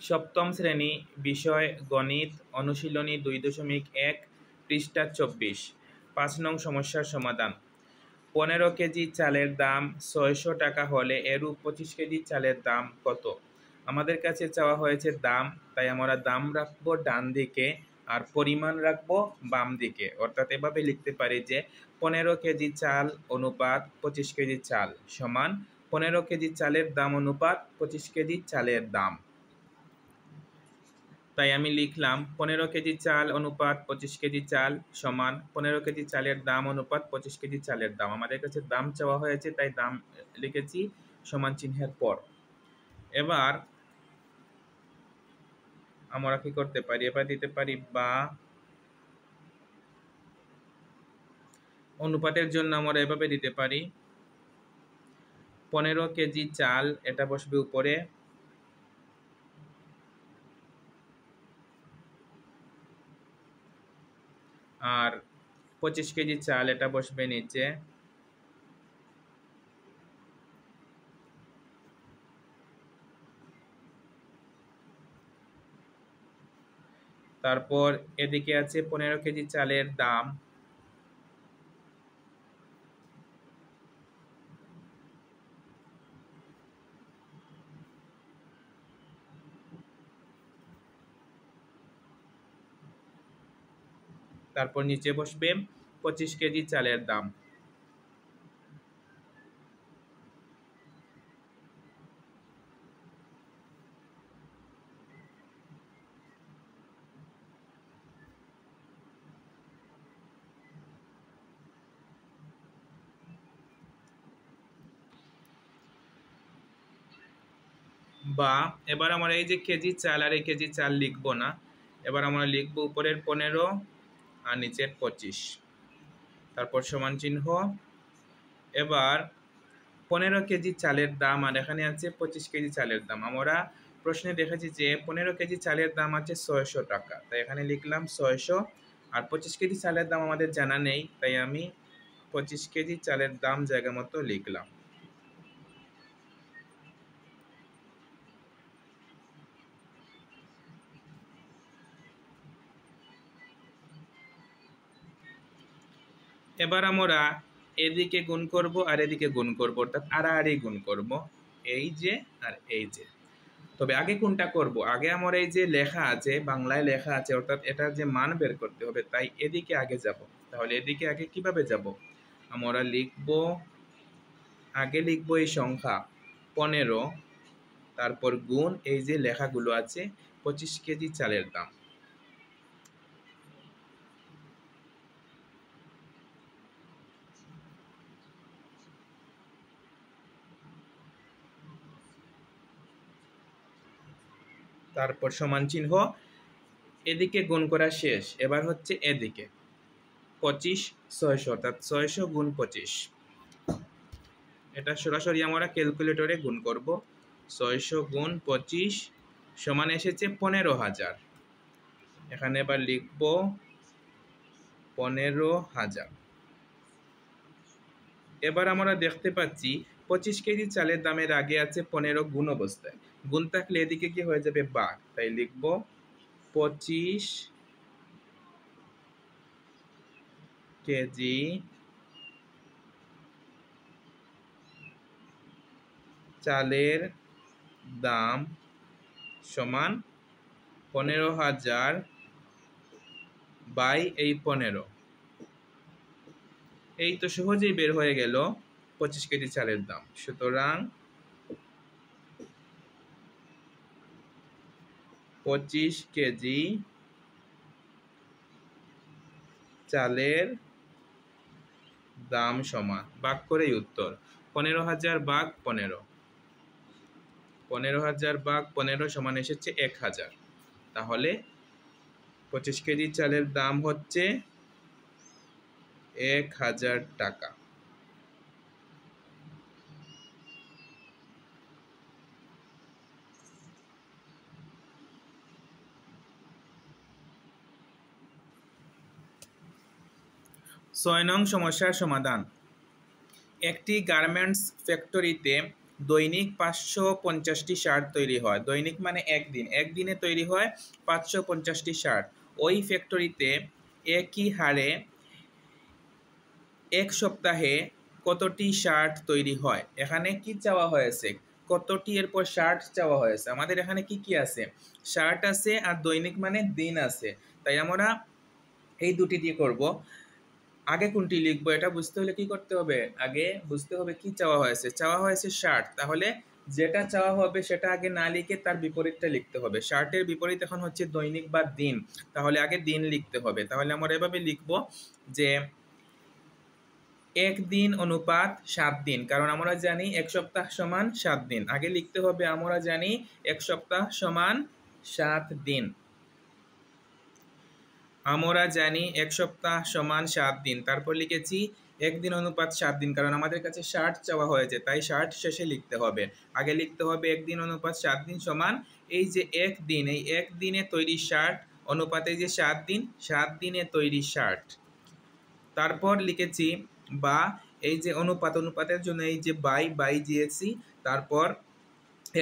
সপ্তম শ্রেণী, বিষয় গণিত, অনুশীলনী 2.1, পৃষ্ঠা 24। 5 নং সমস্যার সমাধান। 15 কেজি চালের দাম 600 টাকা হলে এরূপ 25 কেজি চালের দাম কত? আমাদের কাছে চাওয়া হয়েছে দাম, তাই আমরা দাম রাখবো ডান দিকে আর পরিমাণ রাখবো বাম দিকে। অর্থাৎ এভাবে লিখতে পারি যে 15 কেজি চাল অনুপাত 25 কেজি চাল সমান 15 কেজি চালের দাম অনুপাত 25 কেজি চালের দাম। তাই আমি লিখলাম 15 কেজি চাল অনুপাত 25 কেজি চাল সমান 15 কেজি চালের দাম অনুপাত 25 কেজি চালের দাম। আমাদের কাছে দাম চাওয়া হয়েছে, তাই দাম লিখেছি সমান চিহ্নের পর। এবার আমরা কি করতে পারি? এবার দিতে পারি বা অনুপাতের জন্য আমরা এভাবে দিতে পারি 15 কেজি চাল, এটা বসবে উপরে, আর 25 কেজি চাল এটা বসবে নিচে। তারপর এদিকে আছে 15 কেজি চালের দাম, তারপর নিচে বসবে 25 কেজি চালের দাম। বা এবার আমরা এই যে কেজি চাল আর এই কেজি চাল লিখবো না, এবার আমরা লিখবো উপরের 15 আর নিচের 25, তারপর সমান চিহ্ন। এবার 15 কেজি চালের দাম আর এখানে আছে 25 কেজি চালের দাম। আমরা প্রশ্নে দেখেছি যে 15 কেজি চালের দাম আছে 600 টাকা, তাই এখানে লিখলাম 600। আর 25 কেজি চালের দাম আমাদের জানা নেই, তাই আমি 25 কেজি চালের দাম জায়গা মতো লিখলাম। এবার আমরা এদিকে গুণ করব আর এদিকে গুণ করব, অর্থাৎ আড়াআড়ি গুণ করব, এই যে আর এই যে। তবে আগে কোনটা করব? আগে আমরা এই যে লেখা আছে, বাংলায় লেখা আছে, অর্থাৎ এটার যে মান বের করতে হবে, তাই এদিকে আগে যাব। তাহলে এদিকে আগে কিভাবে যাব? আমরা লিখব, আগে লিখব এই সংখ্যা 15, তারপর গুণ এই যে লেখাগুলো আছে 25 কেজি চালের দাম। তারপর সমান চিহ্ন, এদিকে গুণ করা শেষ, এবার হচ্ছে এদিকে 25 600, অর্থাৎ 600 গুণ 25। এটা সরাসরি আমরা ক্যালকুলেটরে গুণ করব। 600 গুণ 25 সমান এসেছে 15,000। এখানে এবার লিখব 15,000। এবার আমরা দেখতে পাচ্ছি 25 কেজি চালের দামের আগে আছে 15 গুণ অবস্থায়, গুণ থাকলে এদিকে কি হয়ে যাবে? ভাগ, তাই লিখব 25 কেজি চালের দাম সমান 15,000 বাই এই 15। এই তো সহজেই বের হয়ে গেল 25 কেজি চালের দাম। সুতরাং 25 কেজি চালের দাম সমান, ভাগ করেই উত্তর 15,000 ভাগ 15, 15,000 ভাগ 15 সমান এসেছে 1,000। তাহলে 25 কেজি চালের দাম হচ্ছে 1,000 টাকা। ছয় নং সমস্যার সমাধান। একটি গার্মেন্টস ফ্যাক্টরিতে দৈনিক 550টি শার্ট তৈরি হয়। দৈনিক মানে একদিন, একদিনে তৈরি হয় 550টি শার্ট। ওই ফ্যাক্টরিতে একই হারে এক সপ্তাহে কতটি শার্ট তৈরি হয়? এখানে কি চাওয়া হয়েছে? কতটি এরপর শার্ট চাওয়া হয়েছে। আমাদের এখানে কি কি আছে? শার্ট আছে আর দৈনিক মানে দিন আছে। তাই আমরা এই দুটি দিয়ে করব। আগে কোনটি লিখবো এটা বুঝতে হলে কি করতে হবে? আগে বুঝতে হবে কি চাওয়া হয়েছে। চাওয়া হয়েছে শার্ট, তাহলে যেটা চাওয়া হবে সেটা আগে না লিখে তার বিপরীতটা লিখতে হবে। শার্টের বিপরীত এখন হচ্ছে দৈনিক বা দিন, তাহলে আগে দিন লিখতে হবে। তাহলে আমরা এভাবে লিখবো যে একদিন অনুপাত 7 দিন, কারণ আমরা জানি এক সপ্তাহ সমান 7 দিন। আগে লিখতে হবে আমরা জানি এক সপ্তাহ সমান 7 দিন। আমরা জানি এক সপ্তাহ সমান 7 দিন। তারপর লিখেছি একদিন অনুপাত 7 দিন, কারণ আমাদের কাছে শার্ট চাওয়া হয়েছে, তাই শার্ট শেষে লিখতে হবে। আগে লিখতে হবে একদিন অনুপাত 7 দিন সমান এই যে একদিন, এই একদিনে তৈরি শার্ট অনুপাতে যে 7 দিন, 7 দিনে তৈরি শার্ট। তারপর লিখেছি বা এই যে অনুপাত, অনুপাতের জন্য এই যে বাই দিয়েছি, তারপর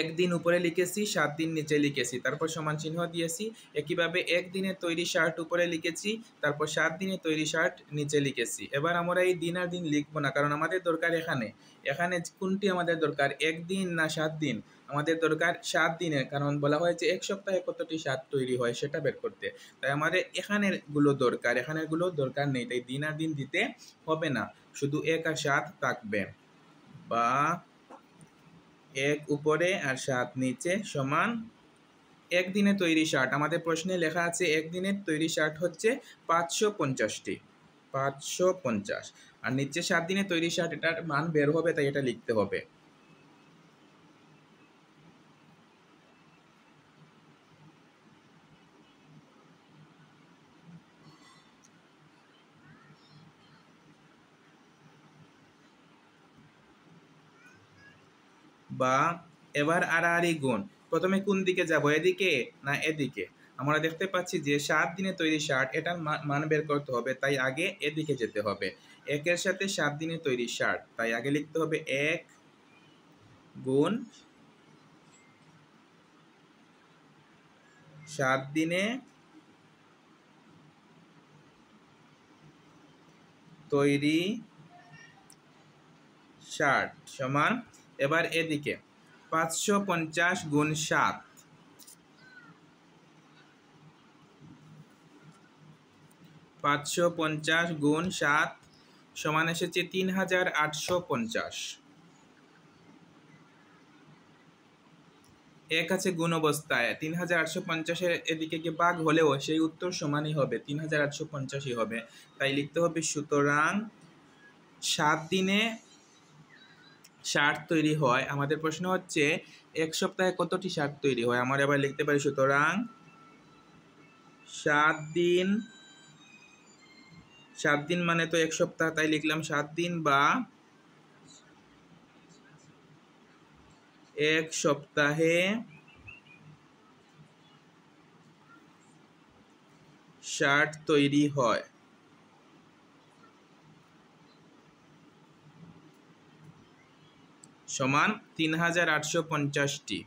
একদিন উপরে লিখেছি, 7 দিন নিচে লিখেছি, তারপর সমান চিহ্ন দিয়েছি। একইভাবে একদিনে তৈরি শার্ট উপরে লিখেছি, তারপর 7 দিনে তৈরি শার্ট নিচে লিখেছি। এবার আমরা এই দিন আর দিন লিখবো না, কারণ আমাদের দরকার এখানে কোনটি আমাদের দরকার, একদিন না 7 দিন? আমাদের দরকার 7 দিনের, কারণ বলা হয়েছে এক সপ্তাহে কতটি শার্ট তৈরি হয় সেটা বের করতে। তাই আমাদের এখানের গুলো দরকার, এখানের গুলো দরকার নেই, তাই দিন আর দিন দিতে হবে না, শুধু 1 আর 7 থাকবে। বা 1 উপরে আর 7 নিচে সমান একদিনে তৈরি শার্ট। আমাদের প্রশ্নে লেখা আছে একদিনের তৈরি শার্ট হচ্ছে 550টি, 550। আর নিচে 7 দিনে তৈরি শার্ট, এটার মান বের হবে, তাই এটা লিখতে হবে। বা এবার আড়াআড়ি গুণ। প্রথমে কোন দিকে যাব, এদিকে না এদিকে? আমরা দেখতে পাচ্ছি যে 7 দিনে তৈরি শার্ট, এটার মান বের করতে হবে, তাই আগে এদিকে যেতে হবে। 1-এর সাথে 7 দিনে তৈরি শার্ট, তাই আগে লিখতে হবে 1 গুণ 7 দিনে তৈরি শার্ট সমান, এবার এদিকে 550 গুণ 7, 550 গুণ 7 সমান এসেছে 3850। এক আছে গুণ অবস্থায়, 3850-এর এদিকে গিয়ে ভাগ হলেও সেই উত্তর সমানই হবে, 3850ই হবে। তাই লিখতে হবে সুতরাং 7 দিনে শার্ট তৈরি হয়। আমাদের প্রশ্ন হচ্ছে এক সপ্তাহে কতটি শার্ট তৈরি হয়। আমরা এবার লিখতে পারি সুতরাং 7 দিন, 7 দিন মানে তো এক সপ্তাহ, তাই লিখলাম 7 দিন বা এক সপ্তাহে শার্ট তৈরি হয় সমান 3850টি।